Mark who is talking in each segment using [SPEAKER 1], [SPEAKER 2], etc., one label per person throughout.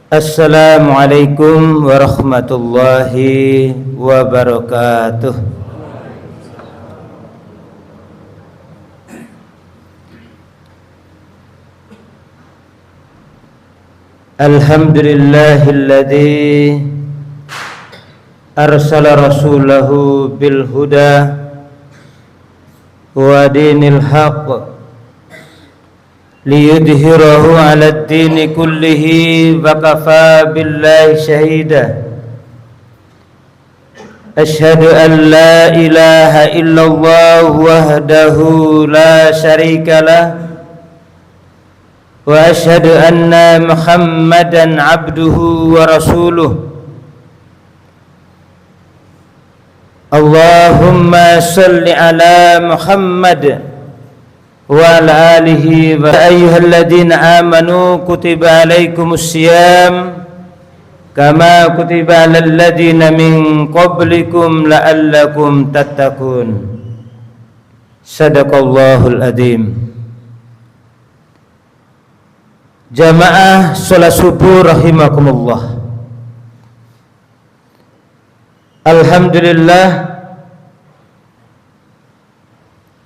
[SPEAKER 1] Assalamualaikum warahmatullahi wabarakatuh. Alhamdulillahilladzi arsala rasulahu bil huda wa dinil haqq liyudhhirahu 'ala ad-dini kullihi wa kafaa billahi shahida. Asyhadu an la ilaha illallah wahdahu la syarika lah wa asyhadu anna Muhammadan 'abduhu wa rasuluh. Allahumma shalli 'ala Muhammad wa ala alihi wa ayyuhalladzina amanu kutiba alaikumus syiyam kama kutiba alal ladzina min qablikum la'allakum tattaqun. Sadaqallahul adzim. Jamaah salat subuh rahimakumullah. Alhamdulillah,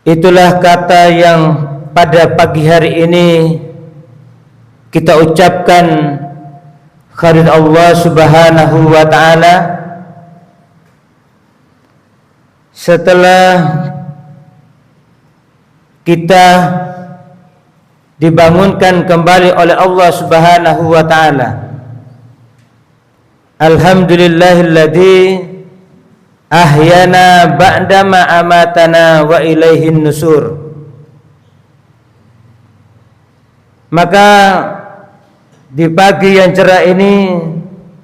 [SPEAKER 1] itulah kata yang pada pagi hari ini kita ucapkan kehadirat Allah Subhanahu wa ta'ala setelah kita dibangunkan kembali oleh Allah Subhanahu wa ta'ala. Alhamdulillahilladzi ahyana ba'dama amatana wa ilaihin nusur. Maka di pagi yang cerah ini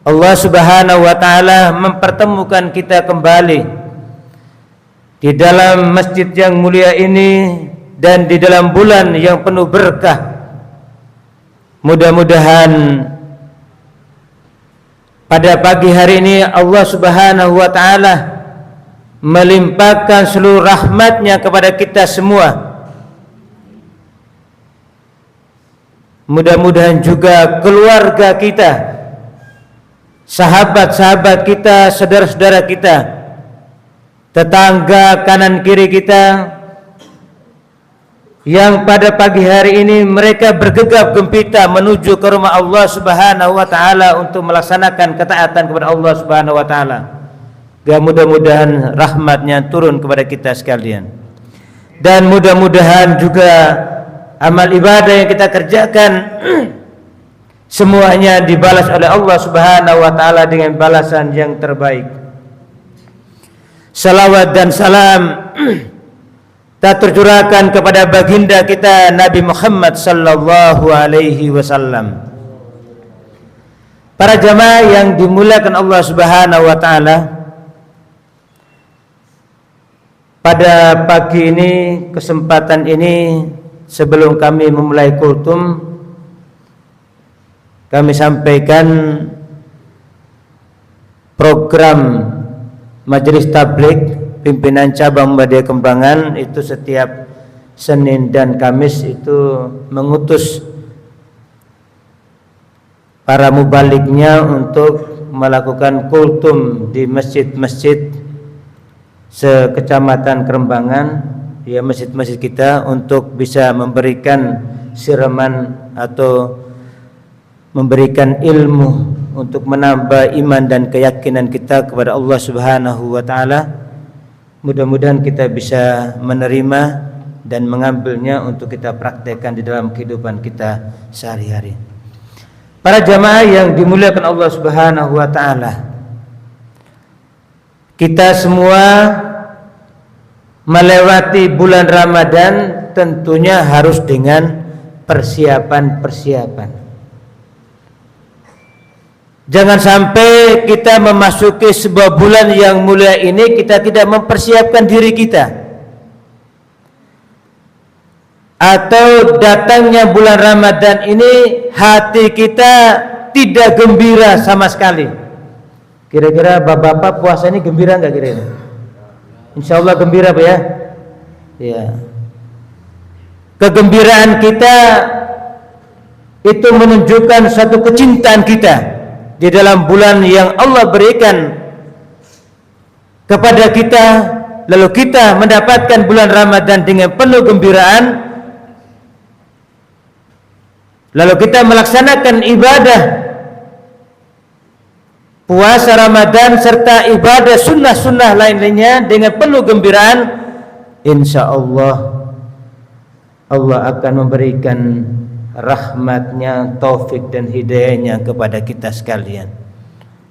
[SPEAKER 1] Allah Subhanahu wa ta'ala mempertemukan kita kembali di dalam masjid yang mulia ini dan di dalam bulan yang penuh berkah. Mudah-mudahan pada pagi hari ini Allah Subhanahu wa ta'ala melimpahkan seluruh rahmatnya kepada kita semua. Mudah-mudahan juga keluarga kita, sahabat-sahabat kita, saudara-saudara kita, tetangga kanan kiri kita yang pada pagi hari ini mereka bergegap gempita menuju ke rumah Allah Subhanahu wa ta'ala untuk melaksanakan ketaatan kepada Allah Subhanahu wa ta'ala. Ya, mudah-mudahan rahmatnya turun kepada kita sekalian, dan mudah-mudahan juga amal ibadah yang kita kerjakan semuanya dibalas oleh Allah Subhanahu wa ta'ala dengan balasan yang terbaik. Salawat dan salam tak tercurahkan kepada baginda kita Nabi Muhammad sallallahu alaihi wasallam. Para jamaah yang dimuliakan Allah Subhanahu wa ta'ala, pada pagi ini, kesempatan ini, sebelum kami memulai kultum, kami sampaikan program Majelis Tabligh pimpinan cabang Muhammadiyah Kembangan itu setiap Senin dan Kamis itu mengutus para mubalignya untuk melakukan kultum di masjid-masjid sekecamatan Kerembangan, ya, masjid-masjid kita, untuk bisa memberikan siraman atau memberikan ilmu untuk menambah iman dan keyakinan kita kepada Allah Subhanahu wa ta'ala. Mudah-mudahan kita bisa menerima dan mengambilnya untuk kita praktekkan di dalam kehidupan kita sehari-hari. Para jamaah yang dimuliakan Allah Subhanahu wa ta'ala, kita semua melewati bulan Ramadan tentunya harus dengan persiapan-persiapan. Jangan sampai kita memasuki sebuah bulan yang mulia ini kita tidak mempersiapkan diri kita, atau datangnya bulan Ramadan ini hati kita tidak gembira sama sekali. Kira-kira bapak-bapak puasa ini gembira nggak kira-kira? Insya Allah gembira, Pak, ya. Ya. Kegembiraan kita itu menunjukkan satu kecintaan kita di dalam bulan yang Allah berikan kepada kita, lalu kita mendapatkan bulan Ramadan dengan penuh gembiraan, lalu kita melaksanakan ibadah puasa Ramadan serta ibadah sunnah-sunnah lain-lainnya dengan penuh gembiraan, insya Allah akan memberikan rahmatnya, taufik dan hidayahnya kepada kita sekalian.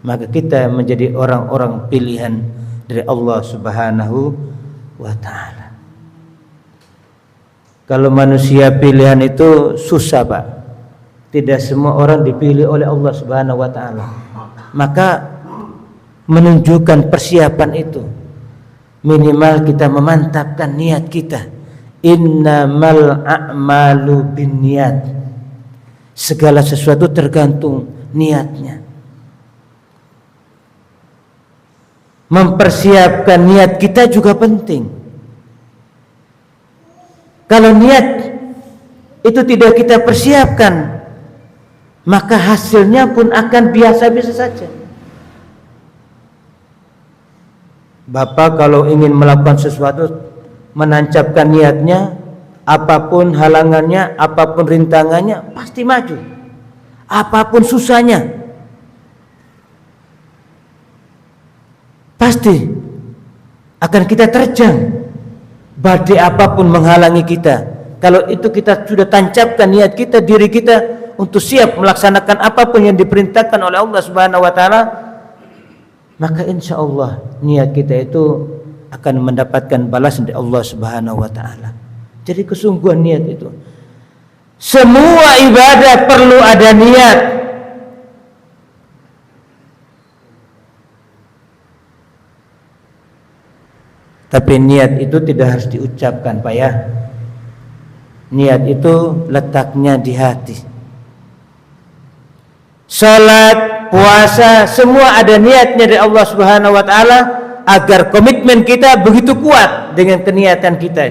[SPEAKER 1] Maka kita menjadi orang-orang pilihan dari Allah Subhanahu wa ta'ala. Kalau manusia pilihan itu susah, Pak. Tidak semua orang dipilih oleh Allah Subhanahu wa ta'ala. Maka menunjukkan persiapan itu, minimal kita memantapkan niat kita. Innamal a'malu binniyat. Segala sesuatu tergantung niatnya. Mempersiapkan niat kita juga penting. Kalau niat itu tidak kita persiapkan, maka hasilnya pun akan biasa-biasa saja. Bapak kalau ingin melakukan sesuatu, menancapkan niatnya, apapun halangannya, apapun rintangannya, pasti maju. Apapun susahnya, pasti akan kita terjang. Badai apapun menghalangi kita, kalau itu kita sudah tancapkan niat kita, diri kita untuk siap melaksanakan apapun yang diperintahkan oleh Allah Subhanahu wa ta'ala, maka insya Allah niat kita itu akan mendapatkan balasan dari Allah Subhanahu wa ta'ala. Jadi kesungguhan niat itu. Semua ibadah perlu ada niat. Tapi niat itu tidak harus diucapkan, Pak ya. Niat itu letaknya di hati. Salat, puasa, semua ada niatnya dari Allah Subhanahu wa ta'ala, agar komitmen kita begitu kuat dengan keniatan kita.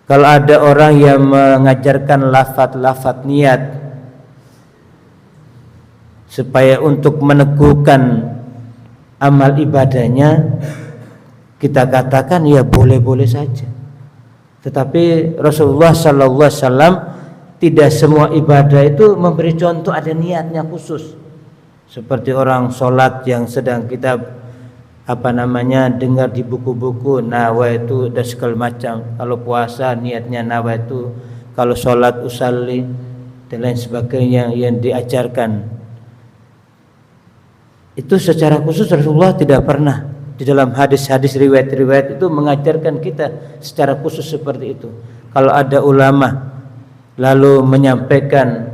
[SPEAKER 1] Kalau ada orang yang mengajarkan lafaz-lafaz niat supaya untuk meneguhkan amal ibadahnya, kita katakan ya boleh-boleh saja. Tetapi Rasulullah sallallahu alaihi wasallam tidak semua ibadah itu memberi contoh ada niatnya khusus. Seperti orang sholat yang sedang kita dengar di buku-buku, nawaitu dan segala macam. Kalau puasa niatnya nawaitu, kalau sholat usalli dan lain sebagainya yang diajarkan. Itu secara khusus Rasulullah tidak pernah di dalam hadis-hadis riwayat-riwayat itu mengajarkan kita secara khusus seperti itu. Kalau ada ulama lalu menyampaikan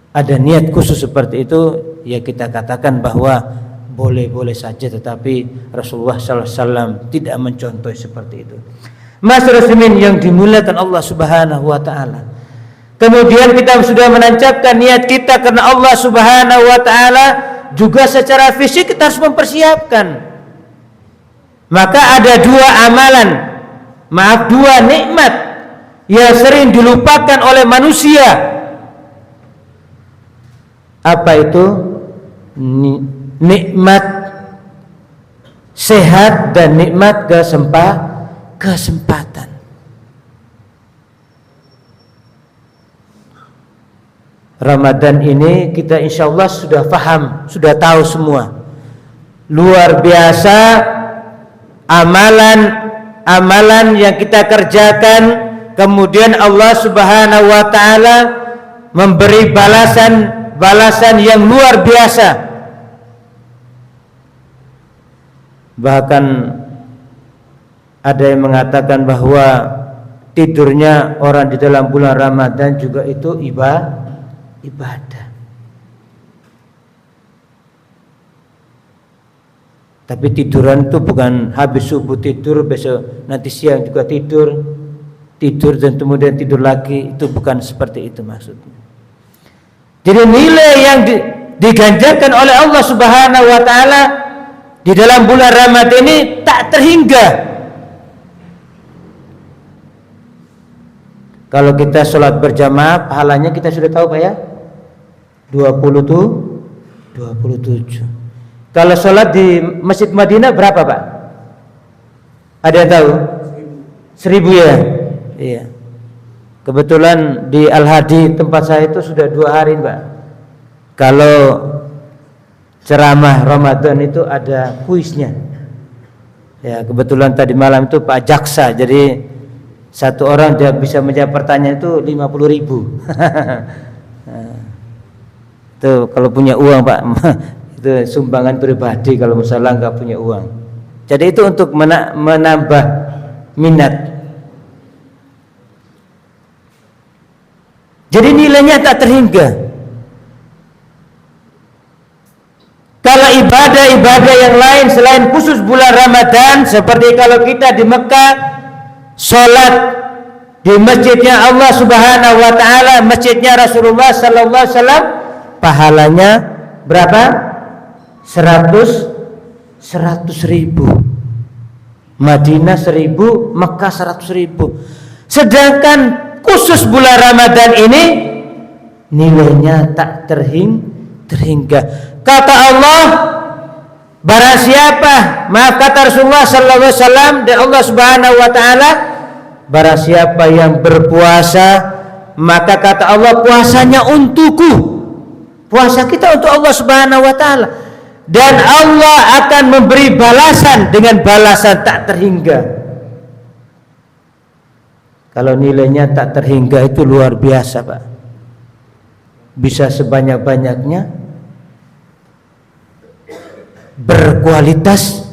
[SPEAKER 1] ada niat khusus seperti itu, ya kita katakan bahwa boleh-boleh saja, tetapi Rasulullah SAW tidak mencontoh seperti itu. Masyarakat muslimin yang dimuliakan Allah Subhanahu wa ta'ala, kemudian kita sudah menancapkan niat kita karena Allah Subhanahu wa ta'ala, juga secara fisik kita harus mempersiapkan. Maka ada dua nikmat yang sering dilupakan oleh manusia. Apa itu? Nikmat sehat dan nikmat kesempatan. Ramadan ini kita insya Allah sudah paham, sudah tahu semua. Luar biasa amalan yang kita kerjakan, kemudian Allah Subhanahu wa ta'ala memberi balasan yang luar biasa. Bahkan ada yang mengatakan bahwa tidurnya orang di dalam bulan Ramadan juga itu ibadah. Tapi tiduran itu bukan habis subuh tidur, besok nanti siang juga tidur dan kemudian tidur lagi, itu bukan seperti itu maksudnya. Jadi nilai yang diganjarkan oleh Allah Subhanahu wa ta'ala di dalam bulan Ramadan ini tak terhingga. Kalau kita sholat berjamaah pahalanya kita sudah tahu Pak ya, 27. Kalau sholat di Masjid Madinah berapa Pak? Ada yang tahu? 1000 ya? Iya. Kebetulan di Al-Hadi tempat saya itu sudah 2 hari Pak. Kalau ceramah Ramadan itu ada kuisnya. Ya, kebetulan tadi malam itu Pak Jaksa, jadi satu orang dia bisa menjawab pertanyaan itu 50.000. Itu kalau punya uang Pak, itu sumbangan pribadi kalau misalnya nggak punya uang. Jadi itu untuk menambah minat. Jadi nilainya tak terhingga. Kalau ibadah-ibadah yang lain selain khusus bulan Ramadan, seperti kalau kita di Mekah sholat di masjidnya Allah Subhanahu wa taala, masjidnya Rasulullah sallallahu alaihi wasallam, pahalanya berapa? 100.000. Madinah 1.000, Mekah 100.000. Sedangkan khusus bulan Ramadan ini nilainya tak terhingga. Kata Allah, barang siapa, maaf kata Rasulullah sallallahu alaihi wasallam dan Allah Subhanahu wa taala, barang siapa yang berpuasa, maka kata Allah puasanya untukku. Puasa kita untuk Allah Subhanahu wa taala. Dan Allah akan memberi balasan dengan balasan tak terhingga. Kalau nilainya tak terhingga itu luar biasa Pak. Bisa sebanyak-banyaknya, berkualitas,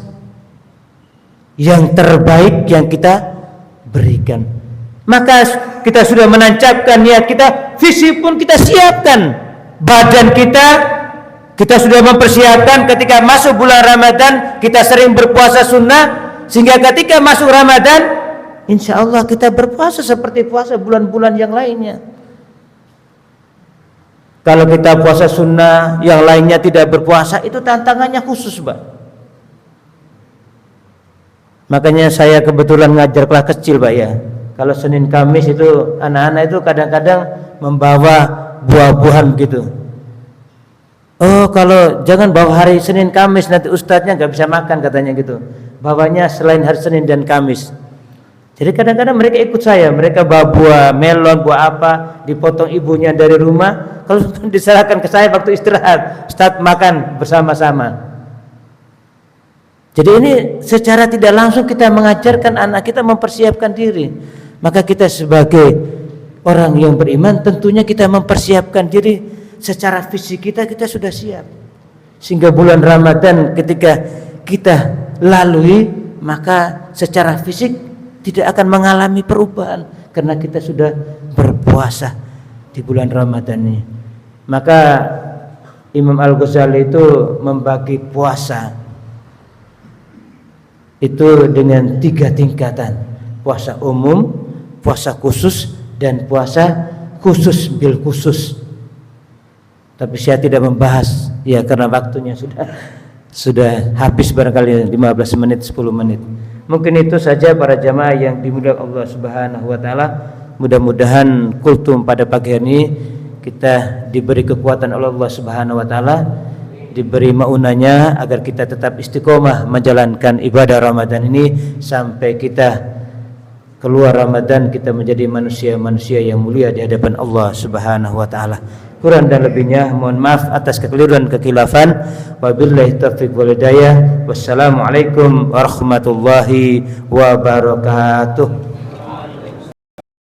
[SPEAKER 1] yang terbaik yang kita berikan. Maka kita sudah menancapkan niat kita, visi pun kita siapkan, badan kita sudah mempersiapkan ketika masuk bulan Ramadan kita sering berpuasa sunnah, sehingga ketika masuk Ramadan insya Allah kita berpuasa seperti puasa bulan-bulan yang lainnya. Kalau kita puasa sunnah, yang lainnya tidak berpuasa, itu tantangannya khusus Pak. Makanya saya kebetulan ngajar kelas kecil Pak ya. Kalau Senin Kamis itu anak-anak itu kadang-kadang membawa buah-buahan gitu. Oh kalau jangan bawa hari Senin Kamis, nanti ustadznya nggak bisa makan katanya gitu. Bawanya selain hari Senin dan Kamis. Jadi kadang-kadang mereka ikut saya, mereka bawa buah melon, buah apa, dipotong ibunya dari rumah, kalau diserahkan ke saya waktu istirahat, Ustaz makan bersama-sama. Jadi ini secara tidak langsung kita mengajarkan anak kita mempersiapkan diri. Maka kita sebagai orang yang beriman tentunya kita mempersiapkan diri secara fisik kita sudah siap. Sehingga bulan Ramadan ketika kita lalui, maka secara fisik tidak akan mengalami perubahan karena kita sudah berpuasa di bulan Ramadan ini. Maka Imam Al-Ghazali itu membagi puasa itu dengan 3 tingkatan: puasa umum, puasa khusus, dan puasa khusus bil khusus. Tapi saya tidak membahas ya karena waktunya sudah habis, barangkali 15 menit 10 menit. Mungkin itu saja para jamaah yang dimuliakan Allah Subhanahu wa taala. Mudah-mudahan kultum pada pagi hari ini kita diberi kekuatan oleh Allah Subhanahu wa taala, diberi maunanya agar kita tetap istiqomah menjalankan ibadah Ramadan ini sampai kita keluar Ramadan kita menjadi manusia-manusia yang mulia di hadapan Allah Subhanahu wa taala. Kurang dan lebihnya mohon maaf atas kekeliruan kekhilafan. Wabillahi taufiq wal hidayah. Wassalamualaikum warahmatullahi wabarakatuh.